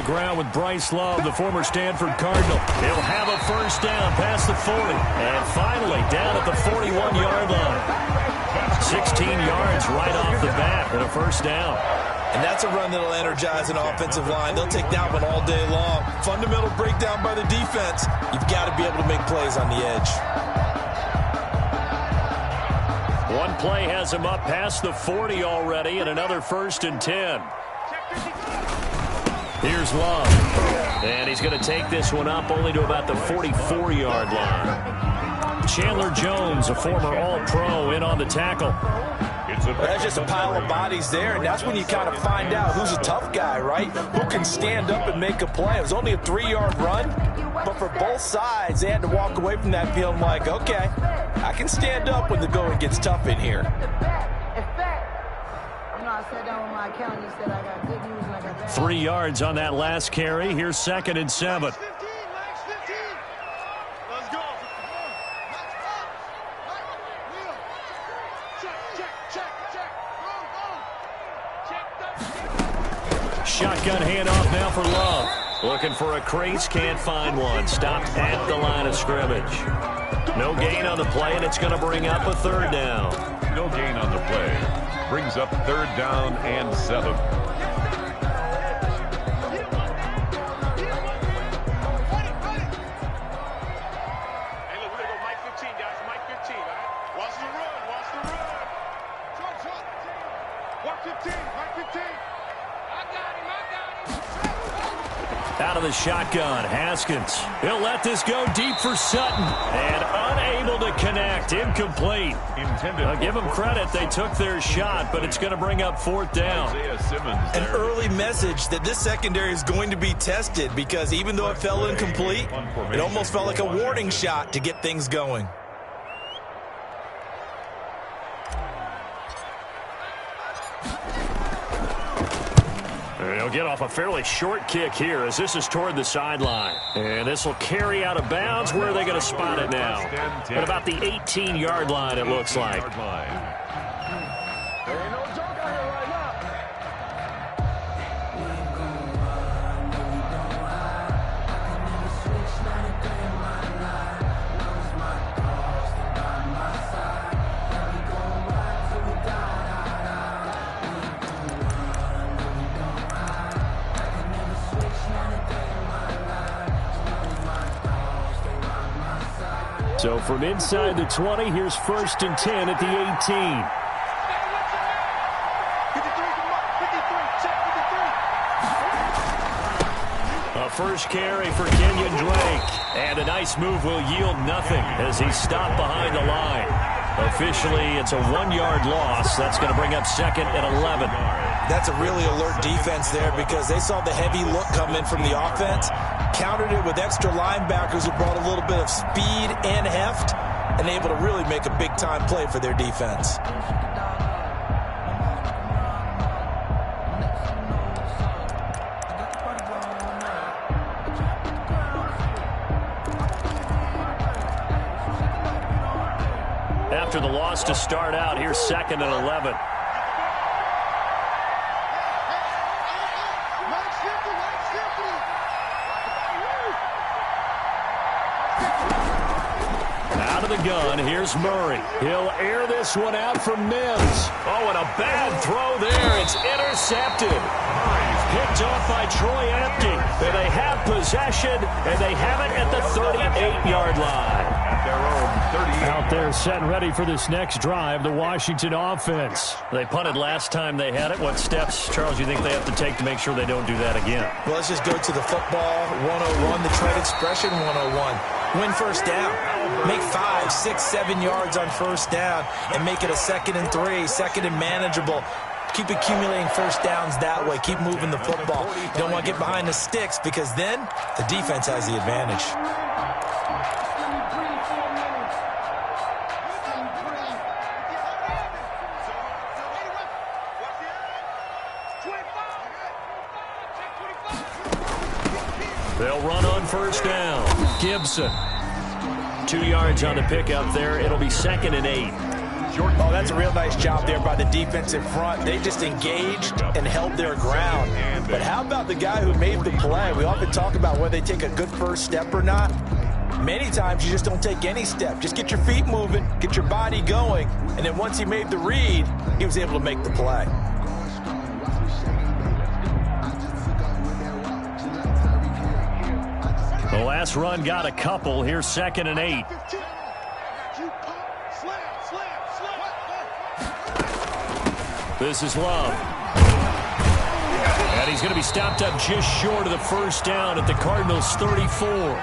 ground with Bryce Love, the former Stanford Cardinal. He'll have a first down past the 40. And finally, down at the 41-yard line. 16 yards right off the bat and a first down. And that's a run that'll energize an offensive line. They'll take that one all day long. Fundamental breakdown by the defense. You've got to be able to make plays on the edge. One play has him up past the 40 already, and another 1st and 10. Here's Love. And he's going to take this one up only to about the 44-yard line. Chandler Jones, a former All-Pro, in on the tackle. That's just a pile of bodies there, and that's when you kind of find out who's a tough guy, right? Who can stand up and make a play. It was only a 3-yard run, but for both sides, they had to walk away from that feeling like, okay, I can stand up when the going gets tough in here. I sat down with my accountant. He said I got good news and I got bad. 3 yards on that last carry. Here's 2nd and 7. Shotgun handoff now for Love. Looking for a crease, can't find one. Stopped at the line of scrimmage. No gain on the play, and it's going to bring up a 3rd down. No gain on the play. Brings up 3rd down and 7. Out of the shotgun, Haskins. He'll let this go deep for Sutton. And unable to connect. Incomplete. I'll give them credit. They took their shot, but it's going to bring up 4th down. An early message that this secondary is going to be tested, because even though it fell incomplete, it almost felt like a warning shot to get things going. He'll get off a fairly short kick here as this is toward the sideline. And this will carry out of bounds. Where are they going to spot it now? At about the 18-yard line, it looks like. So from inside the 20, here's 1st and 10 at the 18. A first carry for Kenyon Drake. And a nice move will yield nothing as he's stopped behind the line. Officially, it's a 1-yard loss. That's going to bring up 2nd and 11. That's a really alert defense there, because they saw the heavy look come in from the offense, countered it with extra linebackers who brought a little bit of speed and heft, and able to really make a big-time play for their defense. After the loss to start out, here's 2nd and 11. Out of the gun, here's Murray. He'll air this one out for Mims. Oh, and a bad throw there. It's intercepted. Picked off by Troy Apke. And they have possession, and they have it at the 38-yard line. Out there set and ready for this next drive, the Washington offense. They punted last time they had it. What steps, Charles, do you think they have to take to make sure they don't do that again? Well, let's just go to the football 101, the trade expression 101. Win first down. Make 5, 6, 7 yards on first down and make it a 2nd and 3, 2nd and manageable. Keep accumulating first downs that way. Keep moving the football. You don't want to get behind the sticks, because then the defense has the advantage. They'll run on first down. Gibson. 2 yards on the pickup there. It'll be 2nd and 8. short. Oh, that's a real nice job there by the defensive front. They just engaged and held their ground. But how about the guy who made the play? We often talk about whether they take a good first step or not. Many times you just don't take any step. Just get your feet moving, get your body going, and then once he made the read, he was able to make the play. The last run got a couple. Here's 2nd and 8. This is Love. And he's going to be stopped up just short of the first down at the Cardinals' 34.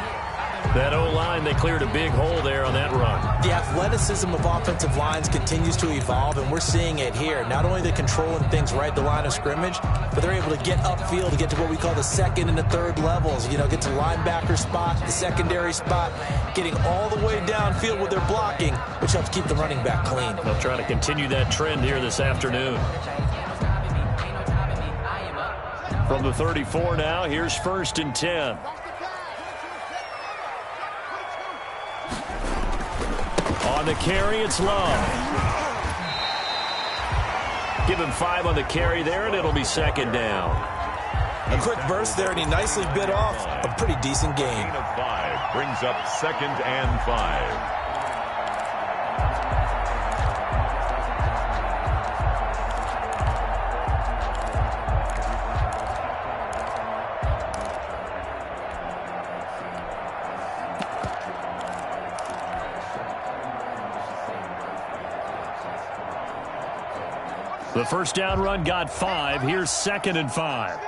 That O-line, they cleared a big hole there on that run. The athleticism of offensive lines continues to evolve, and we're seeing it here. Not only are they controlling things right at the line of scrimmage, but they're able to get upfield to get to what we call the second and the third levels. You know, get to linebacker spot, the secondary spot, getting all the way downfield with their blocking, which helps keep the running back clean. They'll try to continue that trend here this afternoon. From the 34 now, here's 1st and 10. On the carry, it's Love. Give him 5 on the carry there, and it'll be 2nd down. A quick burst there, and he nicely bit off a pretty decent gain. Gain of 5 brings up 2nd and 5. The first down run got 5. Here's 2nd and 5.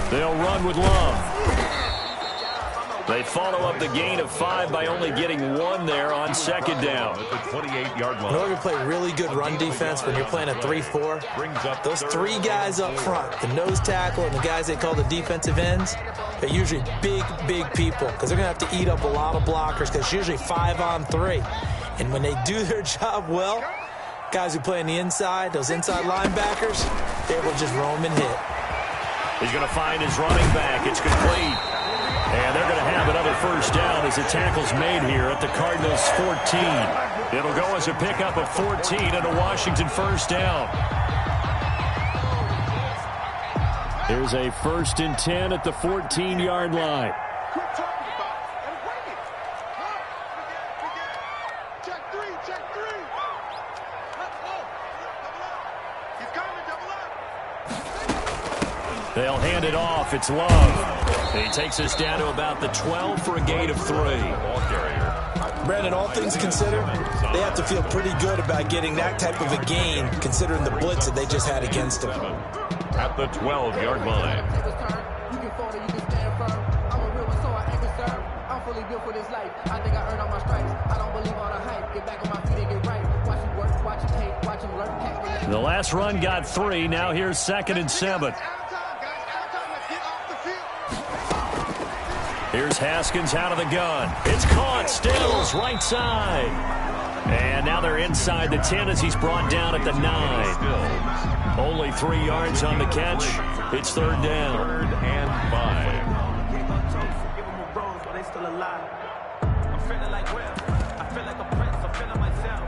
They'll run with Love. They follow up the gain of 5 by only getting 1 there on 2nd down. At the 28-yard line. In order to play really good run defense when you're playing a 3-4, those 3 guys up front, the nose tackle and the guys they call the defensive ends, they're usually big, big people because they're going to have to eat up a lot of blockers because it's usually 5 on 3. And when they do their job well, guys who play on the inside, those inside linebackers, they will just roam and hit. He's going to find his running back. It's complete. And they're going to have another first down as the tackle's made here at the Cardinals' 14. It'll go as a pickup of 14 and a Washington first down. Here's a 1st and 10 at the 14-yard line. They'll hand it off. It's Love. He takes us down to about the 12 for a gain of 3. Brandon, all things considered, they have to feel pretty good about getting that type of a gain considering the blitz that they just had against them. At the 12-yard line. You can fall or you can stand firm. I'm a real one, so I ain't concerned. I'm fully built for this life. I think I earned all my stripes. I don't believe all the hype. Get back on my feet and get right. Watch it work, watch it take, watch it learn. The last run got 3. Now here's 2nd and 7. Here's Haskins out of the gun. It's caught. Stills right side. And now they're inside the 10 as he's brought down at the 9. Only 3 yards on the catch. It's 3rd down. 3rd and 5. I'm feeling like Will. I feel like a prince. I'm feeling myself.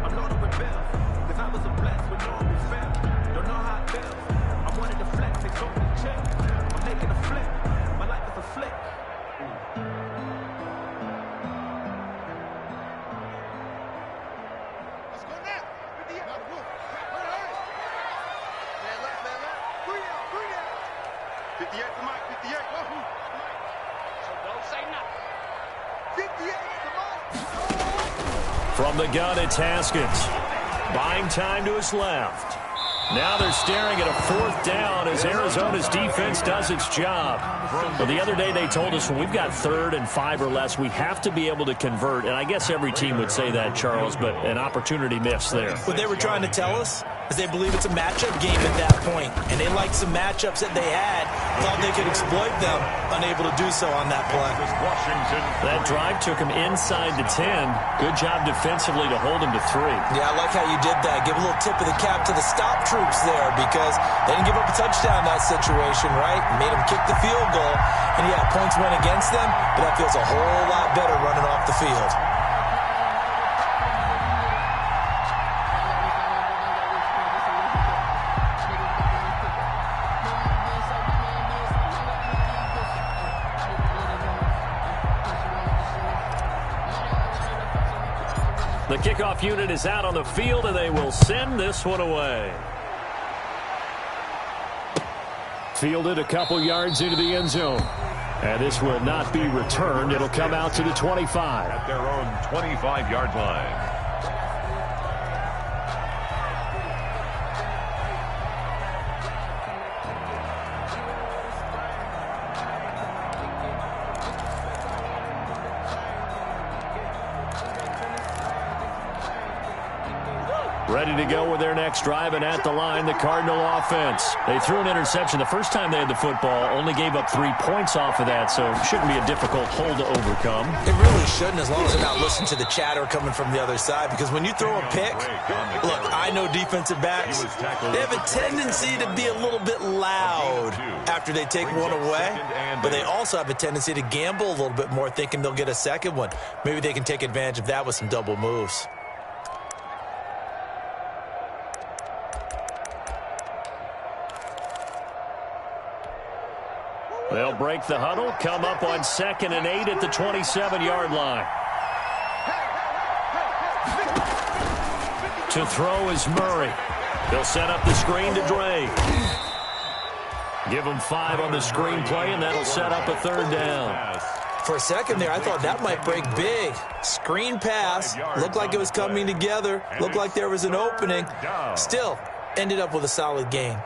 I'm loaded with bills. Because I was a blessed with no one fail. Don't know how it feels. I wanted to flex. They told me to chill. I'm making a flip. My life is a flick. From the gun, it's Haskins. Buying time to his left. Now they're staring at a 4th down as Arizona's defense does its job. Well, the other day they told us when we've got 3rd and 5 or less, we have to be able to convert. And I guess every team would say that, Charles, but an opportunity missed there. What they were trying to tell us, As they believe it's a matchup game at that point, and they liked some matchups that they had, thought they could exploit them, unable to do so on that play. That drive took him inside the 10. Good job defensively to hold him to 3. Yeah, I like how you did that. Give a little tip of the cap to the stop troops there because they didn't give up a touchdown in that situation, right? Made them kick the field goal. And, yeah, points went against them, but that feels a whole lot better running off the field. The kickoff unit is out on the field, and they will send this one away. Fielded a couple yards into the end zone. And this will not be returned. It'll come out to the 25. At their own 25-yard line. Ready to go with their next drive, and at the line, the Cardinal offense. They threw an interception the first time they had the football, only gave up 3 points off of that, so it shouldn't be a difficult hole to overcome. It really shouldn't, as long as they're not listening to the chatter coming from the other side, because when you throw a pick, look, I know defensive backs, they have a tendency to be a little bit loud after they take one away, but they also have a tendency to gamble a little bit more, thinking they'll get a second one. Maybe they can take advantage of that with some double moves. They'll break the huddle, come up on 2nd and 8 at the 27-yard line. To throw is Murray. They'll set up the screen to Dre. Give him 5 on the screen play, and that'll set up a 3rd down. For a second there, I thought that might break big. Screen pass, looked like it was coming together, looked like there was an opening. Still, ended up with a solid gain.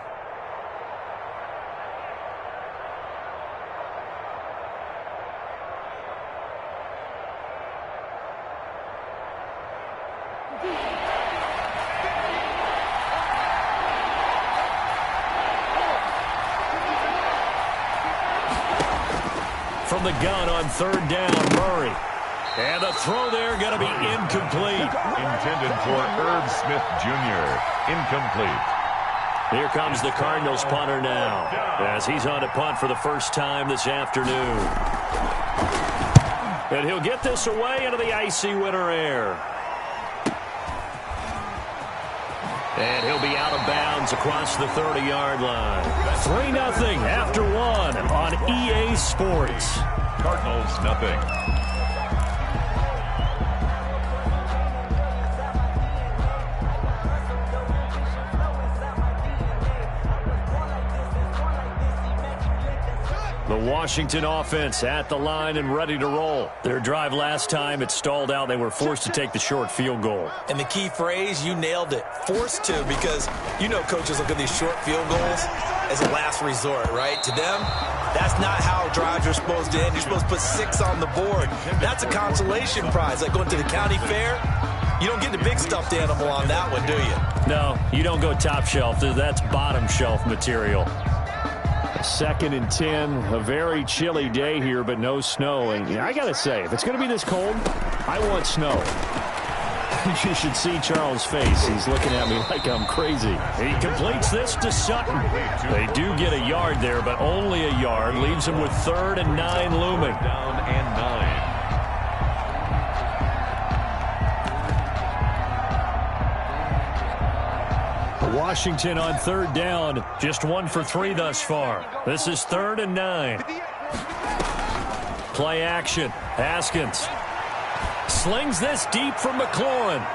From the gun on 3rd down, Murray. And the throw there going to be incomplete. Intended for Herb Smith Jr. Incomplete. Here comes the Cardinals punter now, as he's on to punt for the first time this afternoon. And he'll get this away into the icy winter air. And he'll be out of bounds across the 30-yard line. 3-0 after 1 on EA Sports. Cardinals, nothing. The Washington offense at the line and ready to roll. Their drive last time, it stalled out. They were forced to take the short field goal. And the key phrase, you nailed it. Forced to, because you know coaches look at these short field goals as a last resort, right? To them, that's not how drives are supposed to end. You're supposed to put 6 on the board. That's a consolation prize, like going to the county fair. You don't get the big stuffed animal on that one, do you? No, you don't go top shelf. That's bottom shelf material. 2nd and 10, a very chilly day here, but no snow. And I got to say, if it's going to be this cold, I want snow. You should see Charles' face. He's looking at me like I'm crazy. He completes this to Sutton. They do get a yard there, but only a yard. Leaves him with 3rd and 9 looming. Down and 9. Washington on 3rd down, just 1 for 3 thus far. This is 3rd and 9. Play action. Haskins slings this deep from McLaurin.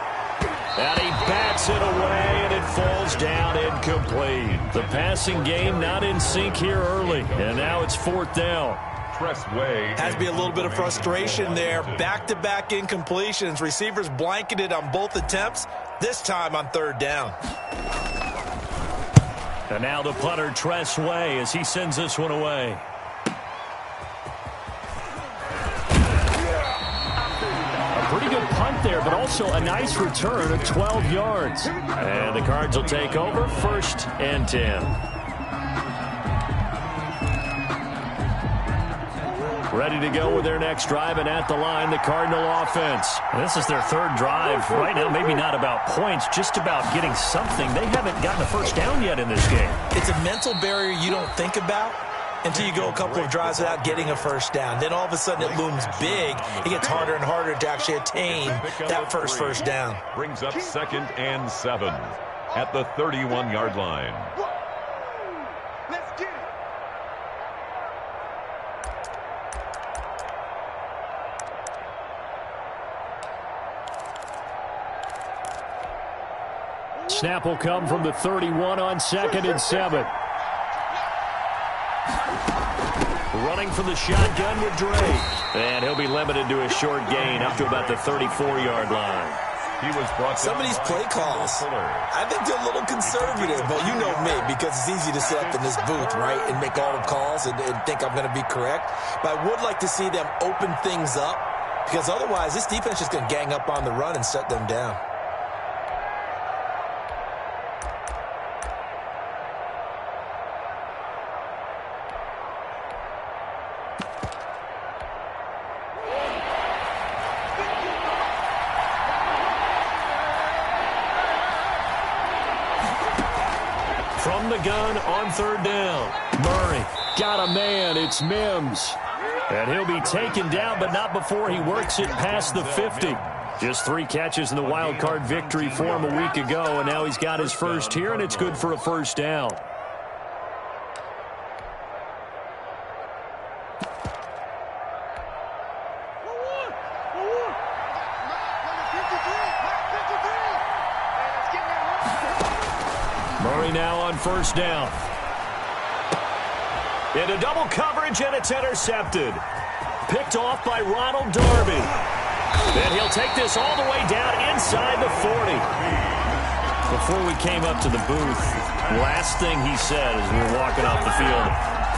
And he bats it away, and it falls down incomplete. The passing game not in sync here early, and now it's 4th down. Has to be a little bit of frustration there. Back-to-back incompletions. Receivers blanketed on both attempts, this time on 3rd down. And now the punter, Tress Way, as he sends this one away. A pretty good punt punt there, but also a nice return of 12 yards. And the Cards will take over 1st and 10. Ready to go with their next drive, and at the line, the Cardinal offense. This is their 3rd drive. Right now, maybe not about points, just about getting something. They haven't gotten a first down yet in this game. It's a mental barrier you don't think about until you go a couple of drives without getting a first down. Then all of a sudden it looms big. It gets harder and harder to actually attain that first down. Brings up 2nd and 7 at the 31-yard line. Let's get it. Snap will come from the 31 on 2nd and 7. Running from the shotgun with Drake. And he'll be limited to a short gain up to about the 34-yard line. He was brought Some of these play calls, I think they're a little conservative, but you know me, because it's easy to sit up in this booth, right, and make all the calls and think I'm going to be correct. But I would like to see them open things up, because otherwise this defense is going to gang up on the run and shut them down. From the gun on 3rd down. Murray got a man. It's Mims. And he'll be taken down, but not before he works it past the 50. Just 3 catches in the wild card victory for him a week ago, and now he's got his first here, and it's good for a first down. Murray now on 1st down. Into double coverage, and it's intercepted. Picked off by Ronald Darby. And he'll take this all the way down inside the 40. Before we came up to the booth, last thing he said as we were walking off the field,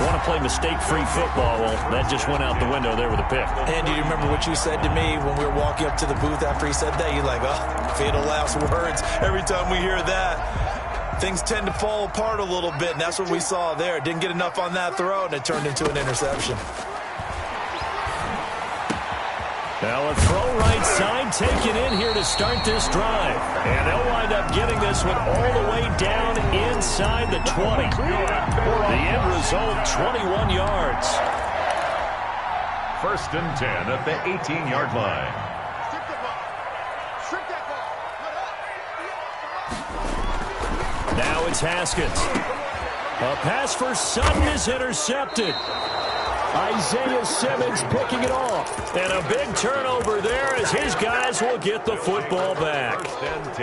want to play mistake-free football. Well, that just went out the window there with a pick. And do you remember what you said to me when we were walking up to the booth after he said that? You're like, oh, fatal last words. Every time we hear that, things tend to fall apart a little bit, and that's what we saw there. Didn't get enough on that throw, and it turned into an interception. Now a throw right side taken in here to start this drive. And they'll wind up getting this one all the way down inside the 20. The end result, 21 yards. 1st and 10 at the 18-yard line. Now it's Haskins. A pass for Sutton is intercepted. Isaiah Simmons picking it off. And a big turnover there as his guys will get the football back. 1st and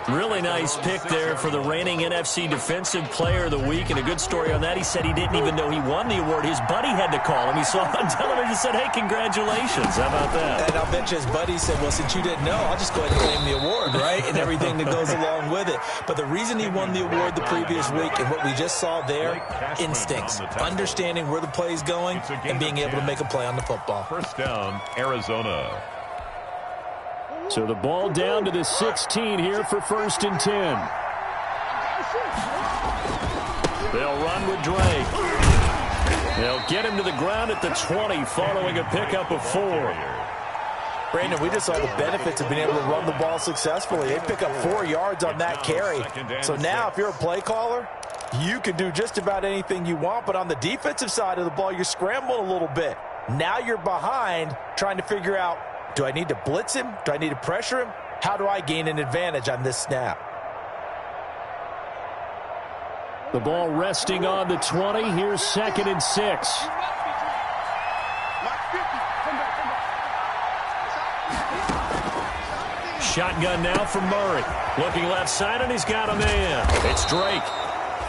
10. Really nice pick there for the reigning NFC Defensive Player of the Week. And a good story on that. He said he didn't even know he won the award. His buddy had to call him. He saw on television and said, hey, congratulations. How about that? And I'll bet you his buddy said, well, since you didn't know, I'll just go ahead and claim the award, right? And everything that goes along with it. But the reason he won the award the previous week and what we just saw there, instincts, understanding where the play is going, and being able to make a play on the football. 1st down, Arizona. So the ball down to the 16 here for 1st and 10. They'll run with Drake. They'll get him to the ground at the 20 following a pickup of 4. Brandon, we just saw the benefits of being able to run the ball successfully. They pick up 4 yards on that carry. So now if you're a play caller, you can do just about anything you want, but on the defensive side of the ball, you're scrambling a little bit. Now you're behind trying to figure out, do I need to blitz him? Do I need to pressure him? How do I gain an advantage on this snap? The ball resting on the 20. Here's 2nd and 6. Shotgun now from Murray. Looking left side, and he's got a man. It's Drake.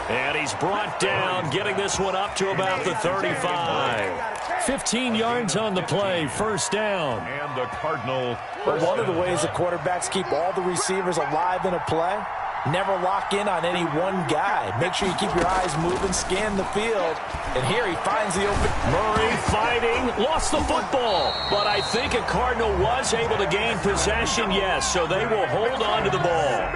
And he's brought down, getting this one up to about the 35. 15 yards on the play, 1st down. And the Cardinal. But one of the ways the quarterbacks keep all the receivers alive in a play Never lock in on any one guy. Make sure you keep your eyes moving, scan the field. And here he finds the open. Murray fighting, lost the football. But I think a Cardinal was able to gain possession, yes, so they will hold on to the ball.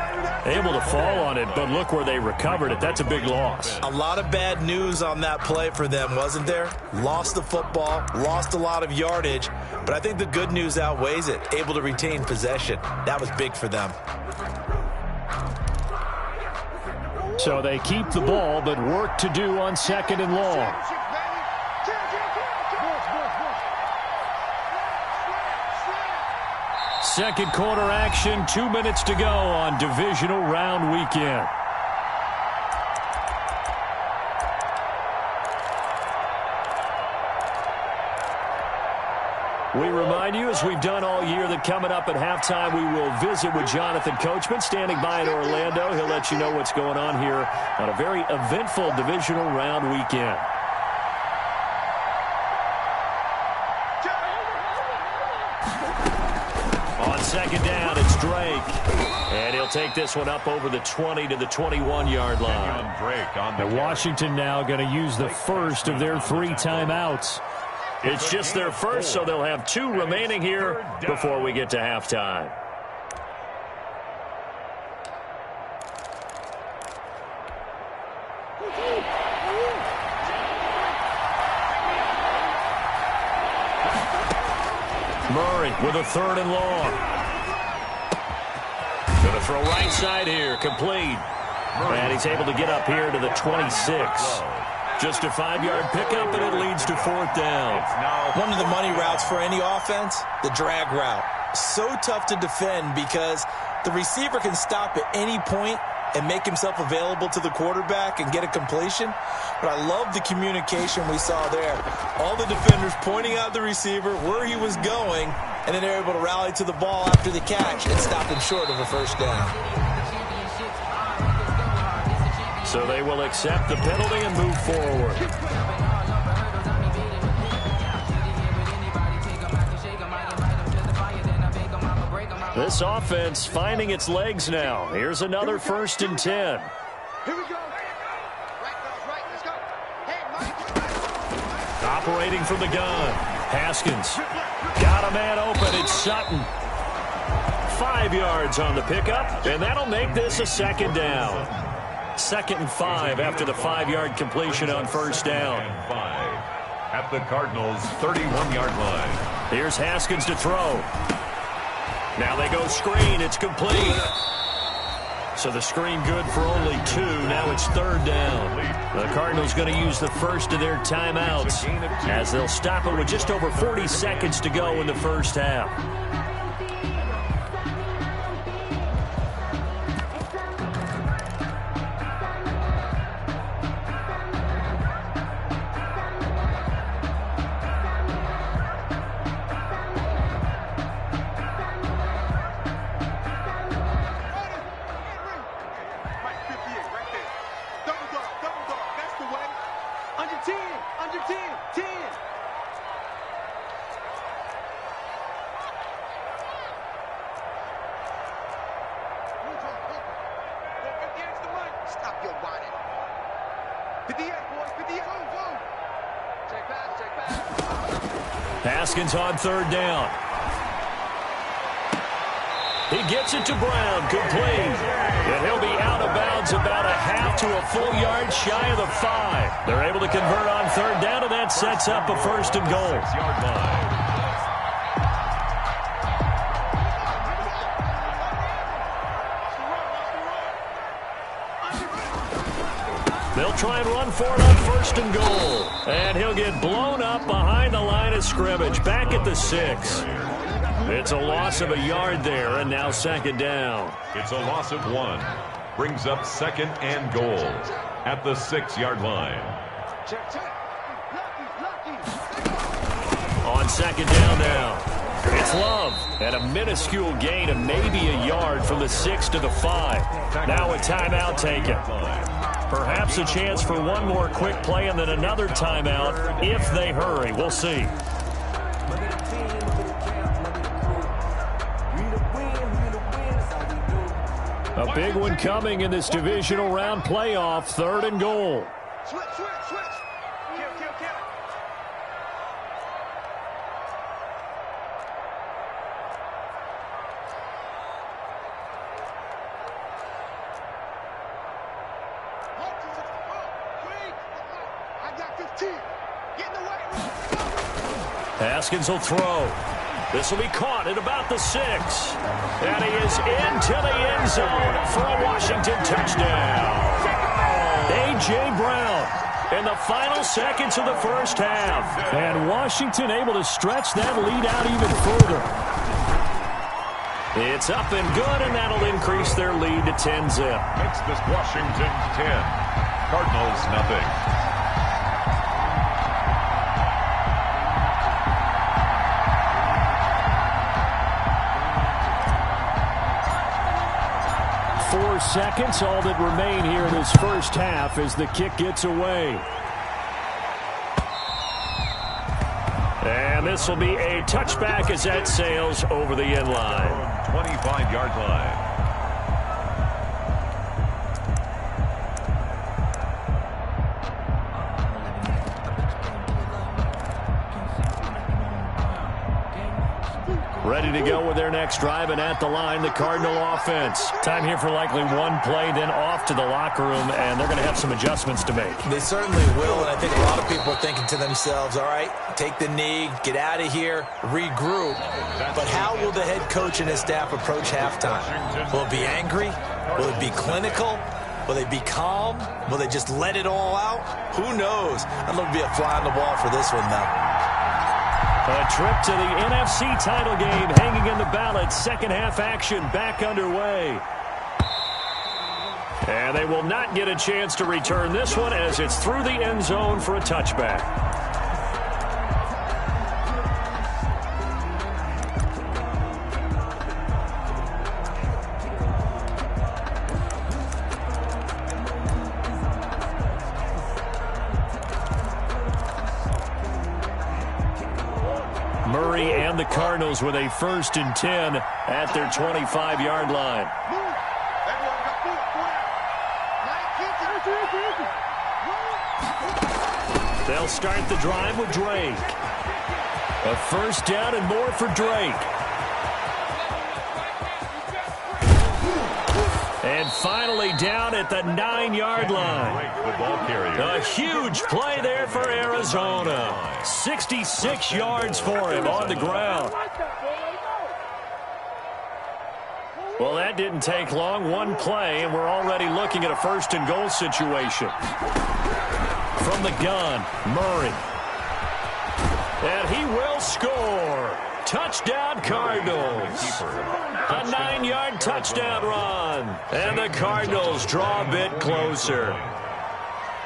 Able to fall on it, but look where they recovered it. That's a big loss. A lot of bad news on that play for them, wasn't there? Lost the football, lost a lot of yardage, but I think the good news outweighs it. Able to retain possession. That was big for them. So they keep the ball, but work to do on 2nd and long. Second quarter action, 2 minutes to go on divisional round weekend. We remind you, as we've done all year, that coming up at halftime, we will visit with Jonathan Coachman, standing by in Orlando. He'll let you know what's going on here on a very eventful divisional round weekend. On 2nd down, it's Drake. And he'll take this one up over the 20 to the 21-yard line. And Washington now going to use the first of their 3 timeouts. It's just their first, so they'll have 2 remaining here before we get to halftime. Murray with a 3rd and long. Going to throw right side here, complete. And he's able to get up here to the 26. Just a 5-yard pickup, and it leads to 4th down. One of the money routes for any offense, the drag route. So tough to defend because the receiver can stop at any point and make himself available to the quarterback and get a completion. But I love the communication we saw there. All the defenders pointing out the receiver, where he was going, and then they're able to rally to the ball after the catch and stop him short of a 1st down. So they will accept the penalty and move forward. This offense finding its legs now. Here's another 1st and 10. Here we go. Right, let's go. Hey, Mike. Operating from the gun. Haskins. Got a man open. It's Sutton. 5 yards on the pickup, and that'll make this a 2nd down. 2nd and 5 after the 5-yard completion on 1st down. 5 at the Cardinals' 31-yard line. Here's Haskins to throw. Now they go screen. It's complete. So the screen good for only 2. Now it's 3rd down. The Cardinals going to use the first of their timeouts as they'll stop it with just over 40 seconds to go in the 1st half. Haskins on 3rd down. He gets it to Brown, complete. And he'll be out of bounds about a half to a full yard shy of the 5. They're able to convert on 3rd down, and that sets up a 1st and goal. 6-yard line. They'll try and run for it on 1st and goal. And he'll get blown up behind the line of scrimmage, back at the 6. It's a loss of a yard there, and now 2nd down. It's a loss of 1. Brings up 2nd and goal at the 6-yard line. On 2nd down now. It's Love at a minuscule gain of maybe a yard from the 6 to the 5. Now a timeout taken. Perhaps a chance for one more quick play and then another timeout if they hurry. We'll see. A big one coming in this divisional round playoff, 3rd and goal. Switch. Kill. I got 15. Get in the way. Haskins will throw. This will be caught at about the 6. And he is into the end zone for a Washington touchdown. A.J. Brown in the final seconds of the first half. And Washington able to stretch that lead out even further. It's up and good, and that'll increase their lead to 10-zip. Makes this Washington 10. Cardinals nothing. Seconds, all that remain here in this first half as the kick gets away. And this will be a touchback as that sails over the end line. 25-yard line. Ready to go with their next drive, and at the line, the Cardinal offense. Time here for likely one play, then off to the locker room, and they're going to have some adjustments to make. They certainly will, and I think a lot of people are thinking to themselves, all right, take the knee, get out of here, regroup. But how will the head coach and his staff approach halftime? Will it be angry? Will it be clinical? Will they be calm? Will they just let it all out? Who knows? I'd love to be a fly on the wall for this one, though. A trip to the NFC title game hanging in the balance. Second half action back underway. And they will not get a chance to return this one as it's through the end zone for a touchback. Murray and the Cardinals with a 1st and 10 at their 25-yard line. They'll start the drive with Drake. A 1st down and more for Drake. And finally down at the 9-yard line. A huge play there for Arizona. 66 yards for him on the ground. Well, that didn't take long. One play, and we're already looking at a 1st and goal situation. From the gun, Murray. And he will score. Touchdown, Cardinals. A 9-yard touchdown run. And the Cardinals draw a bit closer.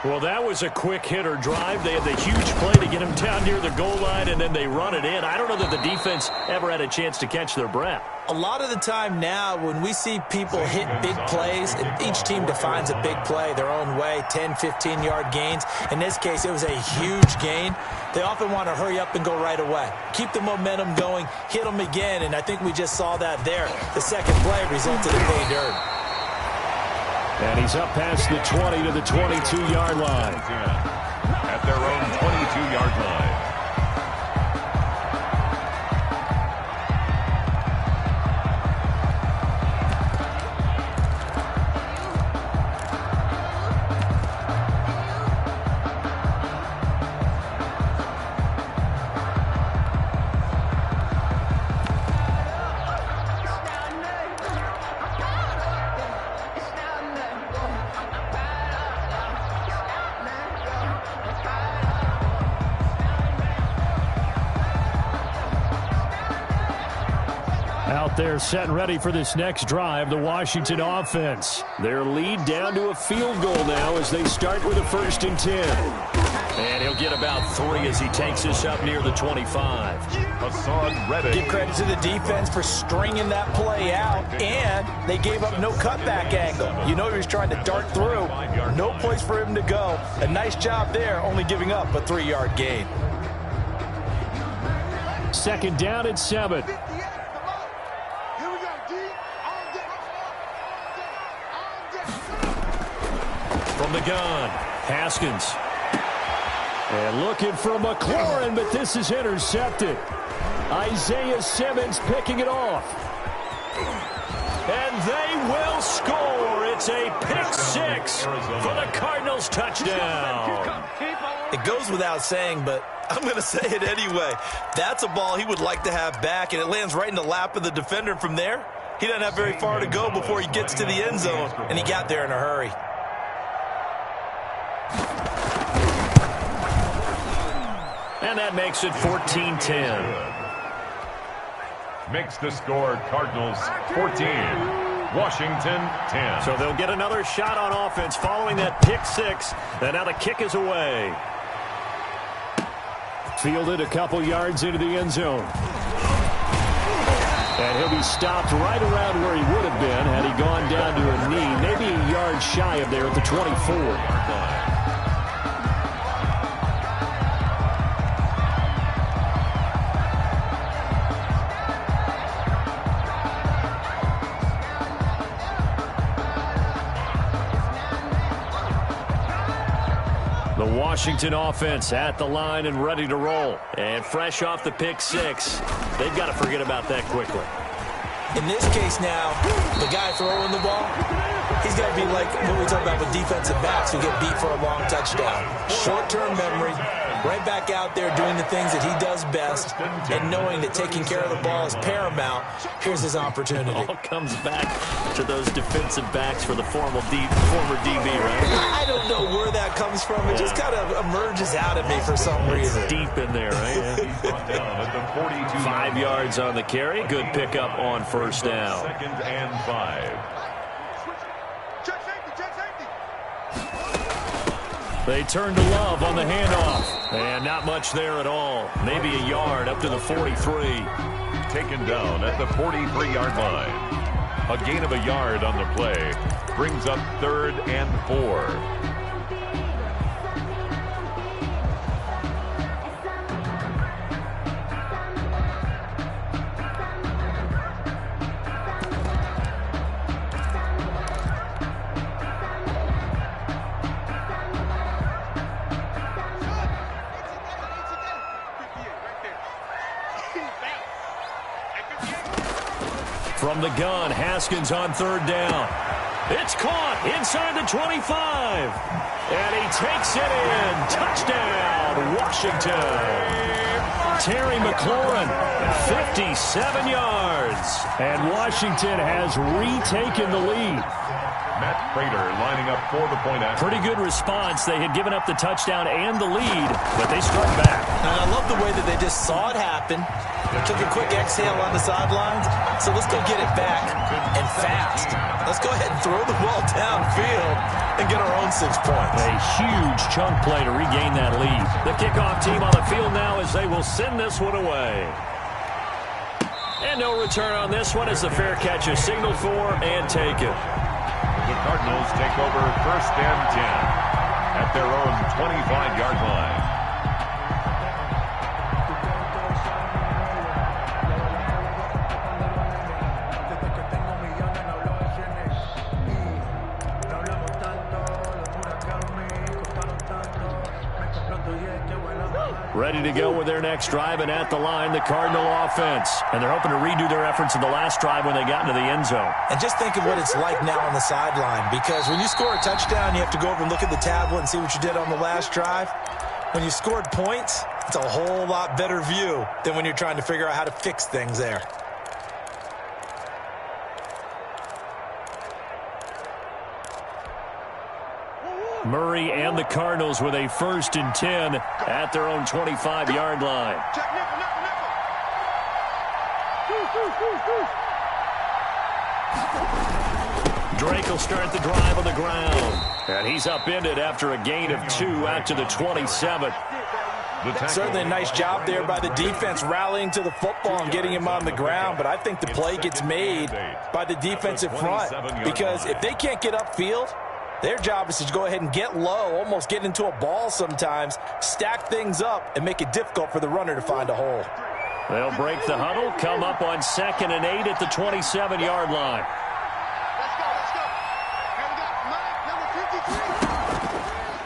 Well, that was a quick hitter drive. They had the huge play to get him down near the goal line, and then they run it in. I don't know that the defense ever had a chance to catch their breath. A lot of the time now when we see people hit big plays, and each team defines a big play their own way, 10, 15-yard gains. In this case, it was a huge gain. They often want to hurry up and go right away. Keep the momentum going, hit them again, and I think we just saw that there. The second play resulted in pay dirt. And he's up past the 20 to the 22-yard line. At their own 22-yard line. They're set and ready for this next drive, the Washington offense. Their lead down to a field goal now as they start with a 1st and 10. And he'll get about 3 as he takes this up near the 25. Hassan Reddick. Give credit to the defense for stringing that play out, and they gave up no cutback angle. You know he was trying to dart through. No place for him to go. A nice job there, only giving up a 3-yard gain. 2nd down at 7. From the gun, Haskins. And looking for McLaurin, but this is intercepted. Isaiah Simmons picking it off. And they will score. It's a pick six for the Cardinals touchdown. It goes without saying, but I'm going to say it anyway. That's a ball he would like to have back, and it lands right in the lap of the defender. From there, he doesn't have very far to go before he gets to the end zone, and he got there in a hurry. And that makes it 14-10. Makes the score Cardinals 14, Washington 10. So they'll get another shot on offense following that pick six. And now the kick is away. Fielded a couple yards into the end zone. And he'll be stopped right around where he would have been had he gone down to a knee, maybe a yard shy of there at the 24. The Washington offense at the line and ready to roll. And fresh off the pick six, they've got to forget about that quickly. In this case now, the guy throwing the ball, he's got to be like what we talk about with defensive backs who get beat for a long touchdown. Short-term memory, right back out there doing the things that he does best, and knowing that taking care of the ball is paramount. Here's his opportunity. It all comes back to those defensive backs for the former DB, right? I don't know where that comes from. It just kind of emerges out at me for some reason. It's deep in there, right? He's brought down at the 42. 5 yards on the carry. Good pickup on first down. 2nd and 5. They turn to Love on the handoff. And not much there at all. Maybe a yard up to the 43. Taken down at the 43-yard line. A gain of a yard on the play brings up 3rd and 4. From the gun, Haskins on 3rd down. It's caught inside the 25. And he takes it in. Touchdown, Washington. Terry McLaurin, 57 yards. And Washington has retaken the lead. Matt Prater lining up for the point after. Pretty good response. They had given up the touchdown and the lead, but they struck back. And I love the way that they just saw it happen. Took a quick exhale on the sidelines. So let's go get it back and fast. Let's go ahead and throw the ball downfield and get our own 6 points. A huge chunk play to regain that lead. The kickoff team on the field now as they will send this one away. And no return on this one as the fair catch is signaled for and taken. The Cardinals take over 1st and 10 at their own 25-yard line. Ready to go with their next drive, and at the line, the Cardinal offense. And they're hoping to redo their efforts in the last drive when they got into the end zone. And just think of what it's like now on the sideline, because when you score a touchdown, you have to go over and look at the tablet and see what you did on the last drive. When you scored points, it's a whole lot better view than when you're trying to figure out how to fix things there. Murray and the Cardinals with a 1st and 10 at their own 25-yard line. Drake will start the drive on the ground. And he's upended after a gain of 2 out to the 27. Certainly a nice job there by the defense rallying to the football and getting him on the ground, but I think the play gets made by the defensive front, because if they can't get upfield, their job is to go ahead and get low, almost get into a ball sometimes, stack things up, and make it difficult for the runner to find a hole. They'll break the huddle, come up on 2nd and 8 at the 27-yard line. Let's go. Here we go. Mike, number 53.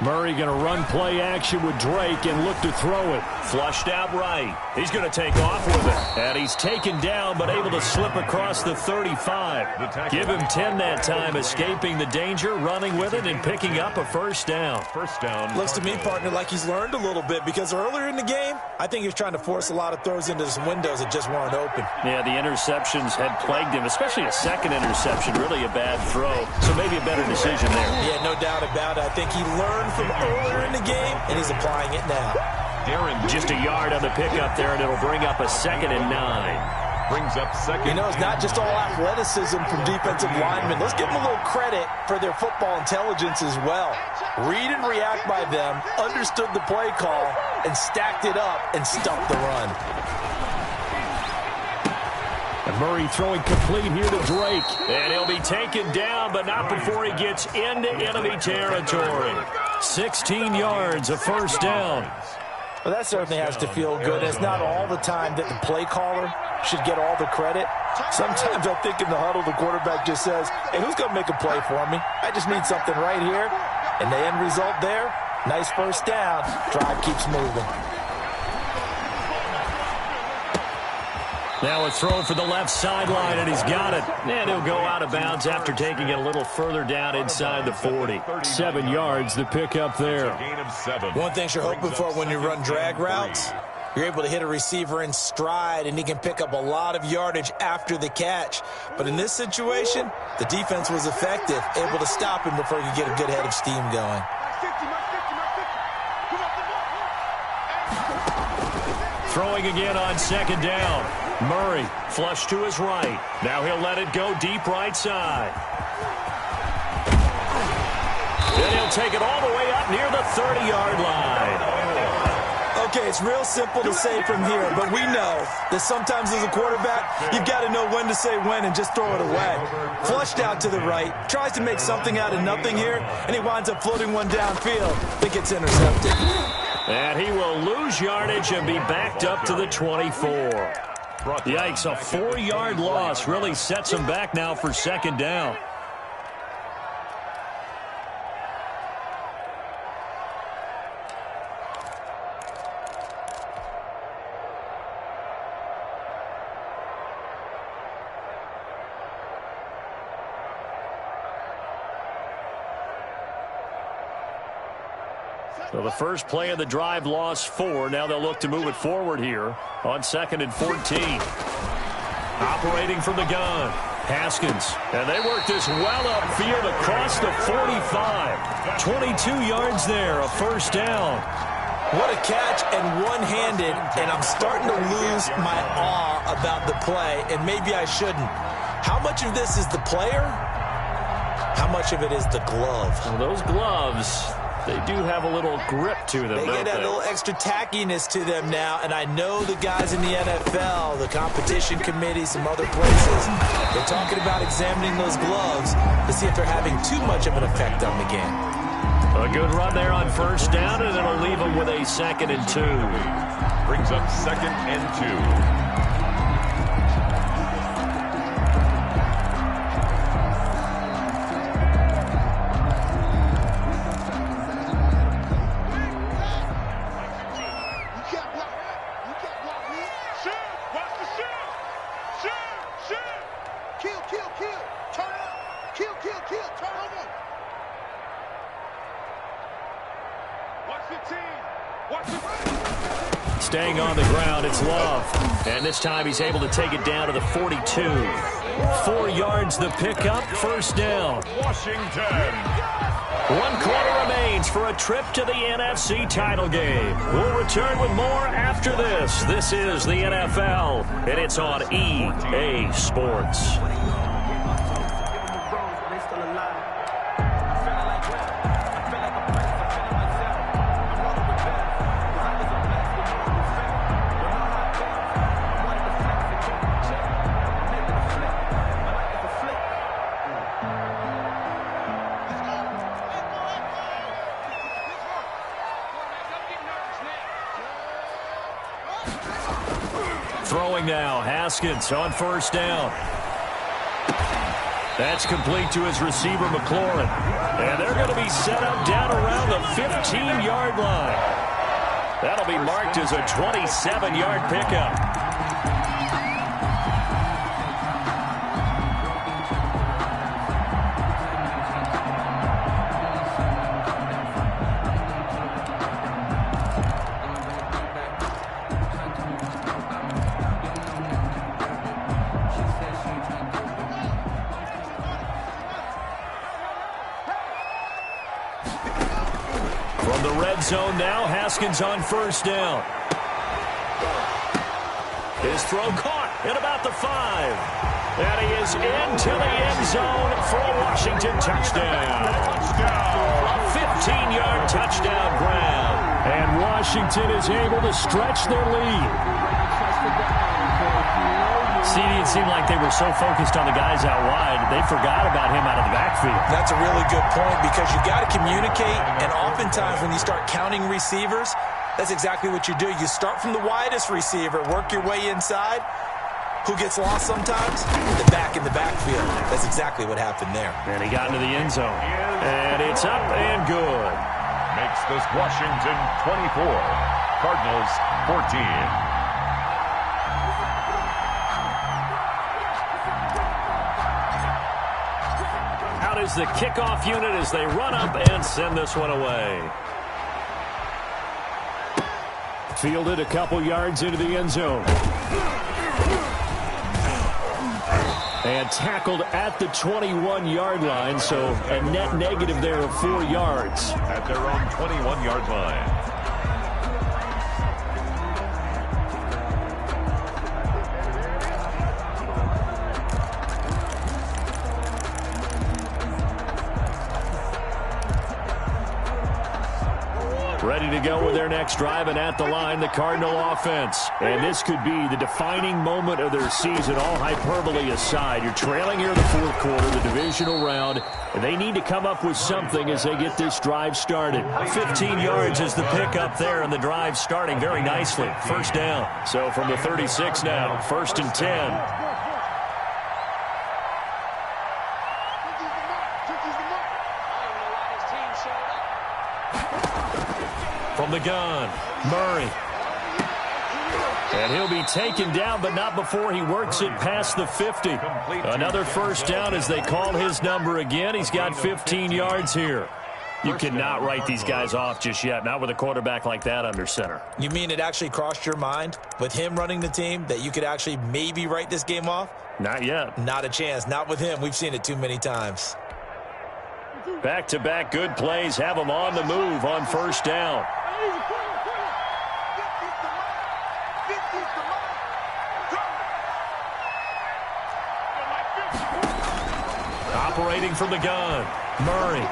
Murray going to run play action with Drake and look to throw it. Flushed out right. He's going to take off with it. And he's taken down but able to slip across the 35. Give him 10 that time, escaping the danger, running with it, and picking up a first down. First down. Looks to me, partner, like he's learned a little bit because earlier in the game, I think he was trying to force a lot of throws into some windows that just weren't open. Yeah, the interceptions had plagued him, especially a second interception, really a bad throw. So maybe a better decision there. Yeah, no doubt about it. I think he learned from earlier in the game, and he's applying it now. Darren, just a yard on the pickup there, and it'll bring up a 2nd and 9. Brings up second. You know, it's not just all athleticism from defensive linemen. Let's give them a little credit for their football intelligence as well. Read and react by them, understood the play call, and stacked it up and stuffed the run. And Murray throwing complete here to Drake. And he'll be taken down, but not before he gets into enemy territory. 16 yards, a first down. Well, that certainly has to feel good. It's not all the time that the play caller should get all the credit. Sometimes I think in the huddle, the quarterback just says, hey, who's going to make a play for me? I just need something right here. And the end result there, nice first down. Drive keeps moving. Now a throw for the left sideline, and he's got it. And he'll go out of bounds after taking it a little further down inside the 40. 7 yards, the pickup there. One thing you're hoping for when you run drag routes, you're able to hit a receiver in stride, and he can pick up a lot of yardage after the catch. But in this situation, the defense was effective, able to stop him before he could get a good head of steam going. Throwing again on 2nd down. Murray, flush to his right. Now he'll let it go deep right side. And he'll take it all the way up near the 30-yard line. Okay, it's real simple to say from here, but we know that sometimes as a quarterback, you've got to know when to say when and just throw it away. Flushed out to the right, tries to make something out of nothing here, and he winds up floating one downfield that gets intercepted. And he will lose yardage and be backed up to the 24. Yikes, a 4-yard loss really sets him back now for 2nd down. So the first play of the drive lost 4. Now they'll look to move it forward here on 2nd and 14. Operating from the gun, Haskins. And they work this well upfield across the 45. 22 yards there, a first down. What a catch and one-handed, and I'm starting to lose my awe about the play, and maybe I shouldn't. How much of this is the player? How much of it is the glove? Well, those gloves, they do have a little grip to them, They get that little extra tackiness to them now, and I know the guys in the NFL, the competition committee, some other places, they're talking about examining those gloves to see if they're having too much of an effect on the game. A good run there on first down, and it'll leave them with a 2nd and 2. Brings up 2nd and 2. Staying on the ground, it's Love. And this time he's able to take it down to the 42. 4 yards the pickup, first down. Washington. 1 quarter remains for a trip to the NFC title game. We'll return with more after this. This is the NFL, and it's on EA Sports. Throwing now, Haskins on first down. That's complete to his receiver, McLaurin. And they're going to be set up down around the 15-yard line. That'll be marked as a 27-yard pickup. From the red zone now, Haskins on first down. His throw caught at about the 5. And he is into the end zone for a Washington touchdown. A 15-yard touchdown grab. And Washington is able to stretch their lead. CD, it seemed like they were so focused on the guys out wide, they forgot about him out of the backfield. That's a really good point because you got to communicate, and oftentimes when you start counting receivers, that's exactly what you do. You start from the widest receiver, work your way inside. Who gets lost sometimes? The back in the backfield. That's exactly what happened there. And he got into the end zone. And it's up and good. Makes this Washington 24, Cardinals 14. Is the kickoff unit as they run up and send this one away. Fielded a couple yards into the end zone. And tackled at the 21-yard line, so a net negative there of 4 yards. At their own 21-yard line. Ready to go with their next drive, and at the line, the Cardinal offense. And this could be the defining moment of their season, all hyperbole aside. You're trailing here in the fourth quarter, the divisional round, and they need to come up with something as they get this drive started. 15 yards is the pickup there, and the drive starting very nicely. First down. So from the 36 now, 1st and 10. From the gun, Murray. And he'll be taken down, but not before he works it past the 50. Another first down as they call his number again. He's got 15 yards here. You cannot write these guys off just yet, not with a quarterback like that under center. You mean it actually crossed your mind with him running the team that you could actually maybe write this game off? Not yet. Not a chance. Not with him. We've seen it too many times. Back-to-back good plays have him on the move on first down. Operating from the gun, Murray.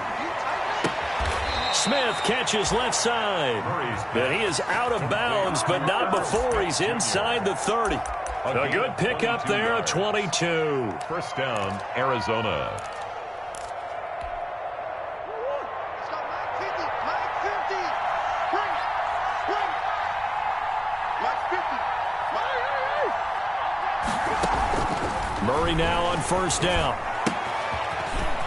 Smith catches left side. And he is out of bounds, but not before he's inside the 30. A good pickup there, 22. First down, Arizona. Murray now on first down.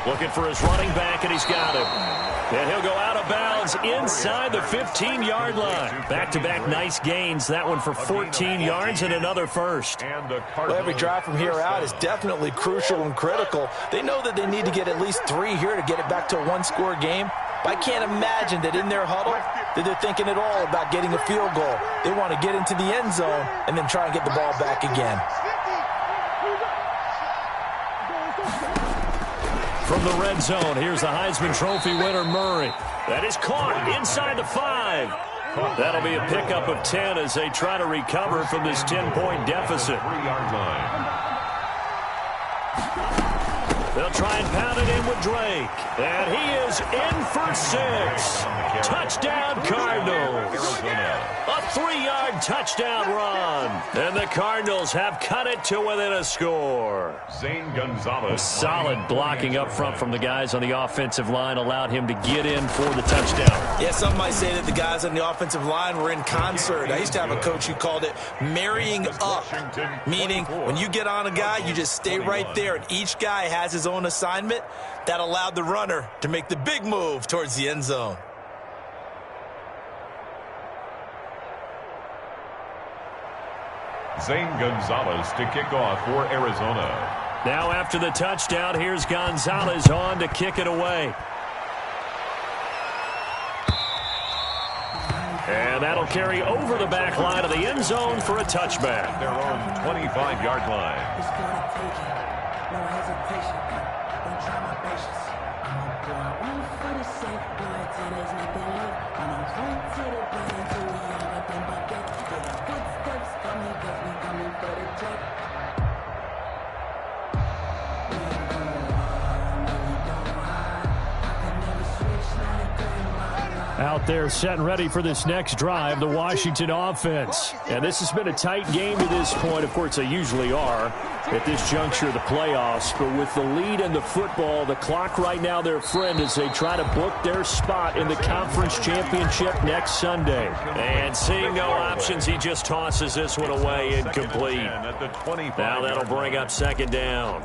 Looking for his running back, and he's got him. And he'll go out of bounds inside the 15-yard line. Back-to-back nice gains. That one for 14 yards and another first. Well, every drive from here out is definitely crucial and critical. They know that they need to get at least 3 here to get it back to a one-score game. But I can't imagine that in their huddle that they're thinking at all about getting a field goal. They want to get into the end zone and then try and get the ball back again. From the red zone, here's the Heisman Trophy winner, Murray. That is caught inside the 5. That'll be a pickup of 10 as they try to recover from this 10-point deficit. 3-yard line. They'll try and pound it in with Drake. And he is in for 6. Touchdown, Cardinals. A 3-yard touchdown run. And the Cardinals have cut it to within a score. Zane Gonzalez. Solid blocking up front from the guys on the offensive line allowed him to get in for the touchdown. Yeah, some might say that the guys on the offensive line were in concert. I used to have a coach who called it marrying up, meaning when you get on a guy, you just stay right there, and each guy has his zone assignment, that allowed the runner to make the big move towards the end zone. Zane Gonzalez to kick off for Arizona. Now after the touchdown, here's Gonzalez on to kick it away. And that'll carry over the back line of the end zone for a touchback. Their own 25-yard line. It's gonna take it. No hesitation. Don't try my patience. I'm going for the safe blood till there's nothing left. And I'm run to the blood until we all got them bucket. Get our footsteps coming, cause we coming for the check. We ain't going hard, no, we don't hide. I can never switch like that in my life. Out there set and ready for this next drive, the Washington offense. And this has been a tight game to this point. Of course, they usually are at this juncture of the playoffs. But with the lead in the football, the clock right now their friend as they try to book their spot in the conference championship next Sunday. And seeing no options, he just tosses this one away incomplete. Now that'll bring up second down.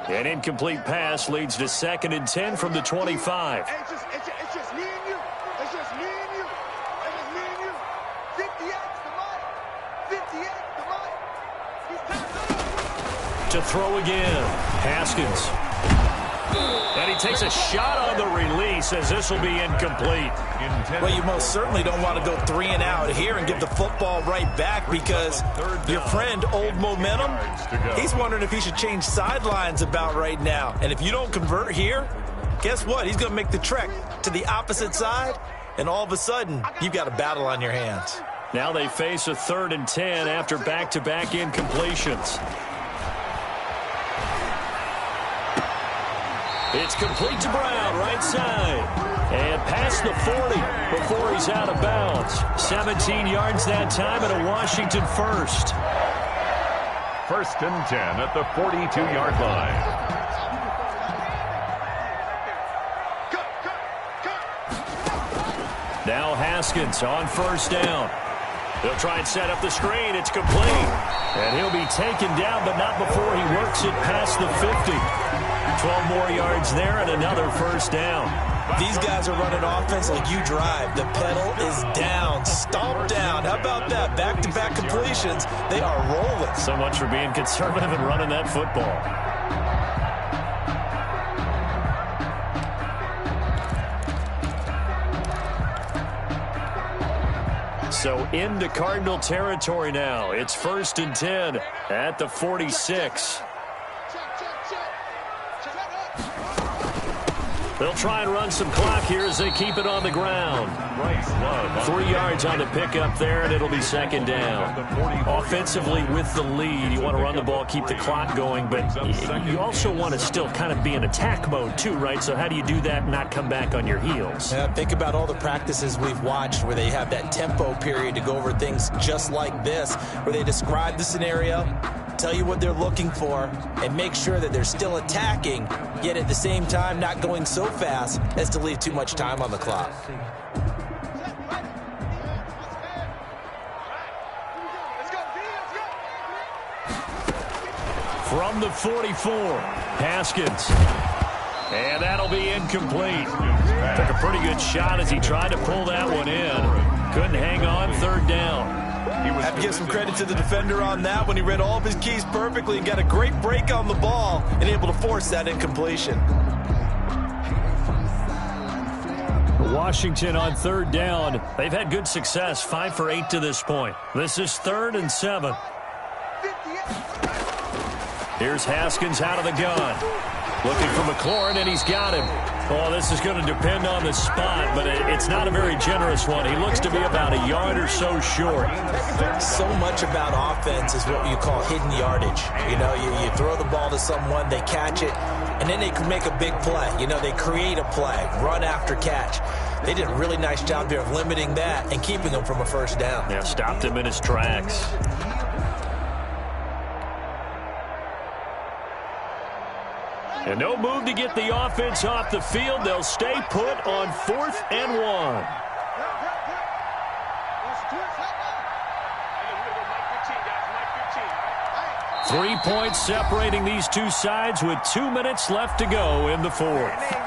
An incomplete pass leads to 2nd and 10 from the 25. It's just me and you. It's just me and you. It's just me and you. 50X the mic. 50X the mic. To throw again, Haskins. And he takes a shot on the release as this will be incomplete. Well, you most certainly don't want to go 3 and out here and give the football right back because your friend, Old Momentum, he's wondering if he should change sidelines about right now. And if you don't convert here, guess what? He's going to make the trek to the opposite side, and all of a sudden, you've got a battle on your hands. Now they face a 3rd and 10 after back-to-back incompletions. It's complete to Brown, right side. And past the 40 before he's out of bounds. 17 yards that time and a Washington first. 1st and 10 at the 42-yard line. Now Haskins on 1st down. They'll try and set up the screen. It's complete. And he'll be taken down, but not before he works it past the 50. 12 more yards there and another 1st down. These guys are running offense like you drive. The pedal is down, stomp down. How about that? Back-to-back completions. They are rolling. So much for being conservative and running that football. So into Cardinal territory now. It's 1st and 10 at the 46. They'll try and run some clock here as they keep it on the ground. 3 yards on the pickup there, and it'll be 2nd down. Offensively with the lead, you want to run the ball, keep the clock going, but you also want to still kind of be in attack mode too, right? So how do you do that and not come back on your heels? Yeah, think about all the practices we've watched where they have that tempo period to go over things just like this, where they describe the scenario, tell you what they're looking for, and make sure that they're still attacking, yet at the same time not going so fast as to leave too much time on the clock. From the 44, Haskins. And that'll be incomplete. Took a pretty good shot as he tried to pull that one in. Couldn't hang on, 3rd down. Have to give some credit to the defender on that when he read all of his keys perfectly and got a great break on the ball and able to force that incompletion. Washington on 3rd down. They've had good success, 5 for 8 to this point. This is 3rd and 7. Here's Haskins out of the gun. Looking for McLaurin, and he's got him. Oh, this is going to depend on the spot, but it's not a very generous one. He looks to be about a yard or so short. So much about offense is what you call hidden yardage. You know, you throw the ball to someone, they catch it, and then they can make a big play. You know, they create a play, run after catch. They did a really nice job there of limiting that and keeping him from a 1st down. Yeah, stopped him in his tracks. And no move to get the offense off the field. They'll stay put on 4th and 1. 3 points separating these two sides with 2 minutes left to go in the 4th.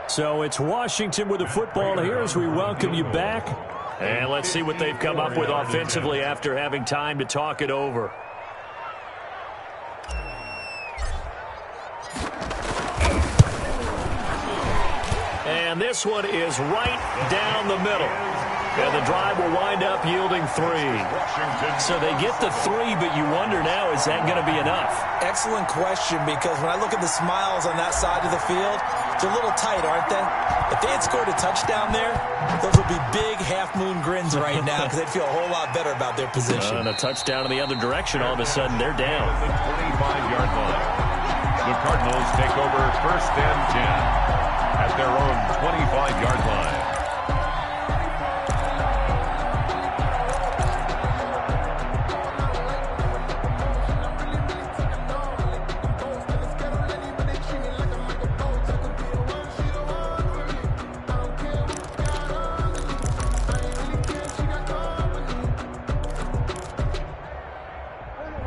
So it's Washington with the football here as we welcome you back. And let's see what they've come up with offensively after having time to talk it over. And this one is right down the middle. And the drive will wind up yielding 3. So they get the 3, but you wonder now, is that going to be enough? Excellent question, because when I look at the smiles on that side of the field, they're a little tight, aren't they? If they had scored a touchdown there, those would be big half-moon grins right now because they'd feel a whole lot better about their position. And a touchdown in the other direction, all of a sudden they're down. The 25-yard line. The Cardinals take over 1st and 10 at their own 25-yard line.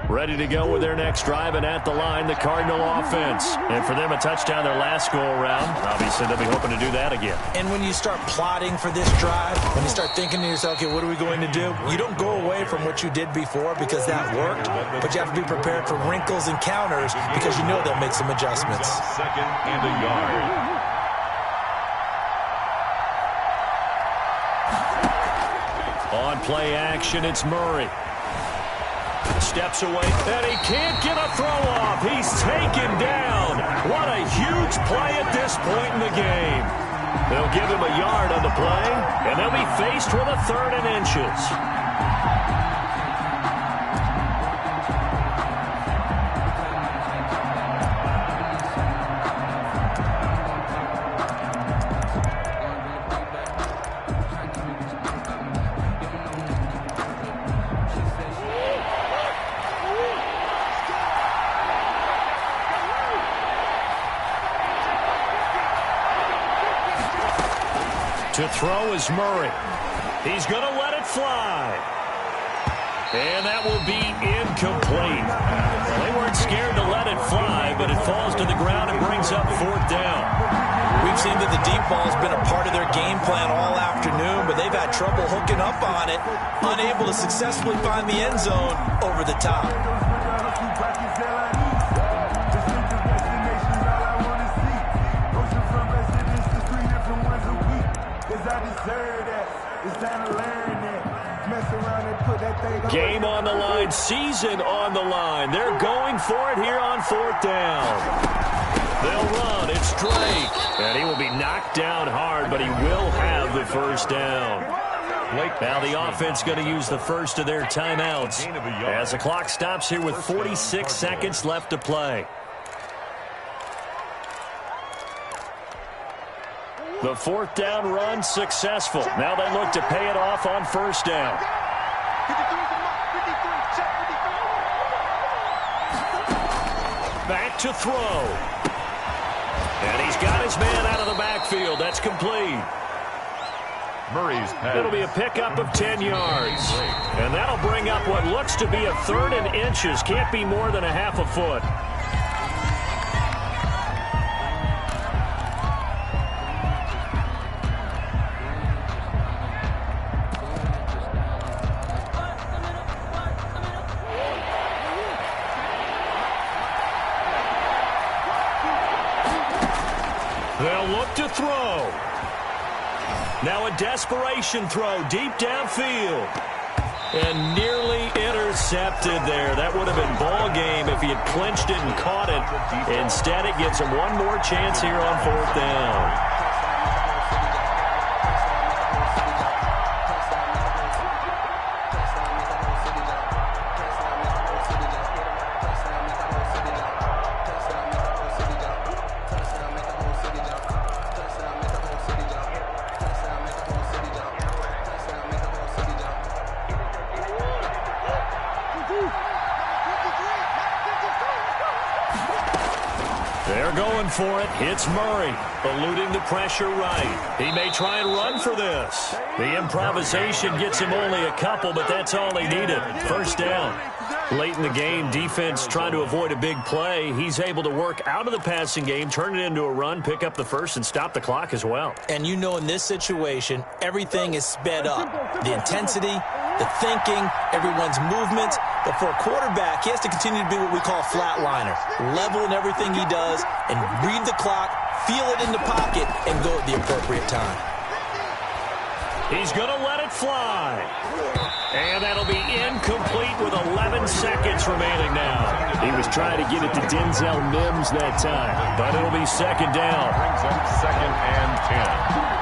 Ready to go with their next drive, and at the line, the Cardinal offense. And for them, a touchdown their last go-around. Obviously, they'll be hoping to do that again. And when you start plotting for this drive, when you start thinking to yourself, okay, what are we going to do? You don't go away from what you did before because that worked, but you have to be prepared for wrinkles and counters because you know they'll make some adjustments. 2nd and a yard. On play action, it's Murray. Steps away, and he can't get a throw off. He's taken down. What a huge play at this point in the game. They'll give him a yard on the play, and they'll be faced with a 3rd and inches. To throw is Murray. He's going to let it fly. And that will be incomplete. Well, they weren't scared to let it fly, but it falls to the ground and brings up 4th down. We've seen that the deep ball has been a part of their game plan all afternoon, but they've had trouble hooking up on it, unable to successfully find the end zone over the top. Game on the line, season on the line. They're going for it here on 4th down. They'll run. It's Drake. And he will be knocked down hard, but he will have the 1st down. Now the offense going to use the first of their timeouts as the clock stops here with 46 seconds left to play. The 4th down run successful. Now they look to pay it off on 1st down. Back to throw. And he's got his man out of the backfield. That's complete. Murray's pass. It'll be a pickup of 10 yards. And that'll bring up what looks to be a 3rd and inches. Can't be more than a half a foot. They'll look to throw. Now a desperation throw deep downfield. And nearly intercepted there. That would have been ball game if he had clinched it and caught it. Instead, it gives him one more chance here on 4th down. They're going for it. It's Murray, eluding the pressure right. He may try and run for this. The improvisation gets him only a couple, but that's all he needed. 1st down. Late in the game, defense trying to avoid a big play. He's able to work out of the passing game, turn it into a run, pick up the first, and stop the clock as well. And you know in this situation, everything is sped up. The intensity, the thinking, everyone's movements. But for a quarterback, he has to continue to be what we call a flatliner. Level in everything he does and read the clock, feel it in the pocket, and go at the appropriate time. He's going to let it fly. And that'll be incomplete with 11 seconds remaining now. He was trying to get it to Denzel Mims that time, but it'll be 2nd down. Brings up 2nd and 10.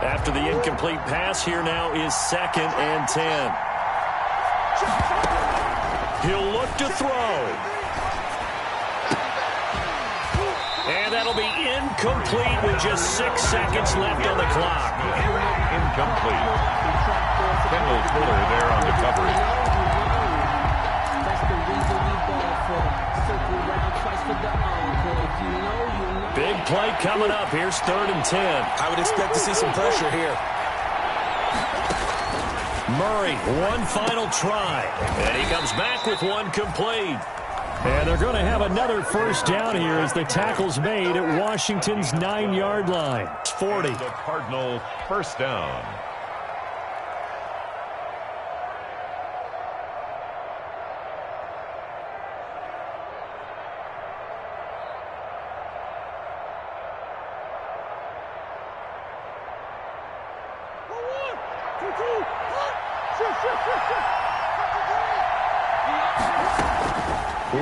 After the incomplete pass, here now is 2nd and 10. He'll look to throw. And that'll be incomplete with just 6 seconds left on the clock. Incomplete. Kendall Fuller there on the coverage. Big play coming up. Here's 3rd and 10. I would expect to see some pressure here. Murray, one final try. And he comes back with one complete. And they're going to have another 1st down here as the tackle's made at Washington's 9-yard line. It's 40. The Cardinal 1st down.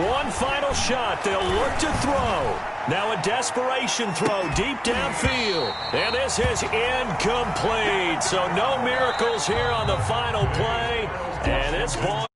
One final shot. They'll look to throw. Now a desperation throw deep downfield. And this is incomplete. So no miracles here on the final play. And this ball